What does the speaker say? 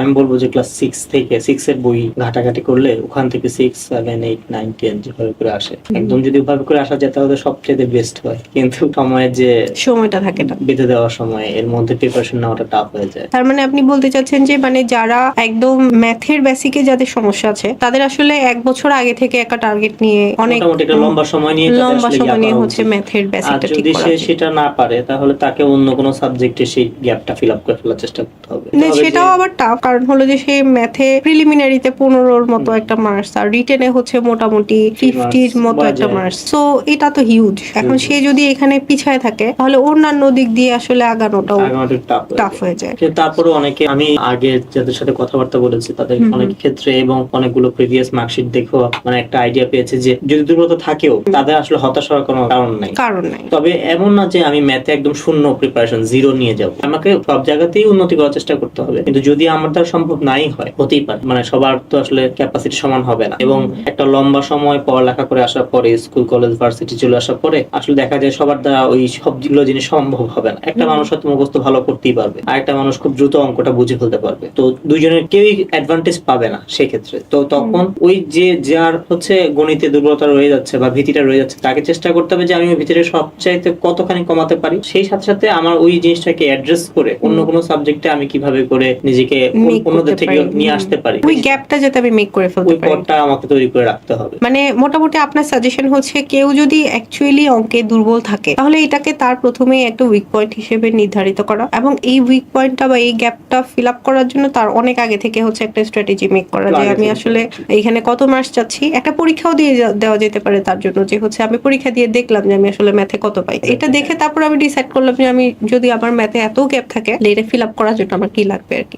আমি বলবো যে ক্লাস 6 থেকে 6 এর বই ঘাটাঘাটি করলে ওখান থেকে 6, 7, 8, 9, 10 যেভাবে করে আসে একদম যদি ওভাবে করে আসা যায় তাহলে সবচেয়ে বেস্ট হয়, কিন্তু সময়ের যে সময়টা থাকে না, বেঁধে দেওয়ার সময় এর মধ্যে প্রিপারেশন নেওয়াটা টাফ হয়ে যায়। তার মানে আপনি বলতে চাচ্ছেন যে মানে যারা একদম ম্যাথের বেসিকে যাদের সমস্যা আছে তাদের আসলে 1 বছর আগে থেকে একটা টার্গেট নিয়ে অনেক মোটামুটি একটা লম্বা সময় নিয়ে হচ্ছে ম্যাথের বেসিকটা ঠিক যদি করা সে উচিত। সেটা না পারে তাহলে তাকে অন্য কোনো সাবজেক্টে সেই গ্যাপটা ফিল আপ করে ফেলার চেষ্টা করতে হবে। সেটাও আবার টাফ, কারণ হলো যে সে ম্যাথে প্রিলিমিনারিতে 15 মতো একটা মার্কস আর রিটেনে হচ্ছে মোটামুটি 50 মতো একটা মার্কস, তো এটা তো হিউজ। এখন সে যদি এখানে পিছায় থাকে তাহলে অন্যান্য দিক দিয়ে আসলে আগানোটাও টাফ হয়ে যায়। তারপরে অনেকে আমি আগে যাদের সাথে কথাবার্তা বলেছি তাদের অনেক ক্ষেত্রে এবং অনেকগুলো প্রিভিয়াস মার্কশিট দেখো মানে একটা আইডিয়া পেয়েছে যে যদি দুর্বলতা থাকেও তাদের আসলে হতাশ হওয়ার কোনো কারণ নাই। তবে এমন না যে আমি ম্যাথে একদম শূন্য প্রিপারেশন জিরো নিয়ে যাব, আমাকে সব জায়গাতেই উন্নতি করার চেষ্টা করতে হবে, কিন্তু যদি আমার দ্বারা সম্ভব নাই হয়, হতেই পারে মানে সবার তো আসলে ক্যাপাসিটি সমান হবে না, এবং একটা লম্বা সময় পড়ালেখা করে আসার পরে স্কুল কলেজ ভার্সিটি চলে আসার পরে আসলে দেখা যায় সবার দ্বারা ওই সবগুলো জিনিস সম্ভব হবে না। একটা মানুষ হয়তো মুখস্থ ভালো করতেই পারবে, আর একটা মানুষ খুব দ্রুত অঙ্কটা বুঝে ফেলতে পারবে, তো দুইজনের কেউই অ্যাডভান্টেজ পাবে না সেক্ষেত্রে। তো তখন ওই যে যার হচ্ছে গণিতে দুর্বলতা রয়ে যাচ্ছে বা ভীতিটা রয়ে যাচ্ছে তাকে চেষ্টা করতে হবে যে আমি ওই ভীতিটা সবচাইতে কতখানি কমাতে পারি, সেই সাথে সাথে আমার ওই জিনিসটাকে অ্যাড্রেস করে অন্য কোনো সাবজেক্টে আমি কিভাবে করে নিজেকে অন্যদের থেকে নিয়ে আসতে পারি, ওই গ্যাপটা যাতে আমি মেক করে ফেলতে পারি, ওই পথটা আমাকে তৈরি করে রাখতে হবে। মানে মোটামুটি আপনার সাজেশন হচ্ছে কেউ যদি অ্যাকচুয়ালি অঙ্কে দুর্বল থাকে তাহলে এটাকে তার প্রথমেই একটা উইক পয়েন্ট হিসেবে নির্ধারিত করা, এবং এই উইক পয়েন্টটা বা এই গ্যাপটা ফিল আপ করার জন্য তার অনেক আগে থেকে হচ্ছে একটা স্ট্র্যাটেজি মেক করা, যে আমি আসলে এখানে কত মার্কস চাচ্ছি। একটা পরীক্ষাও দিয়ে দেওয়া যেতে পারে তার জন্য, যে হচ্ছে আমি পরীক্ষা দিয়ে দেখলাম যে আমি আসলে ম্যাথে কত পাই, এটা দেখে তারপর আমি ডিসাইড করলাম যে আমি যদি আমার ম্যাথে এত গ্যাপ থাকে এটা ফিল আপ করার জন্য আমার কি লাগবে আর কি।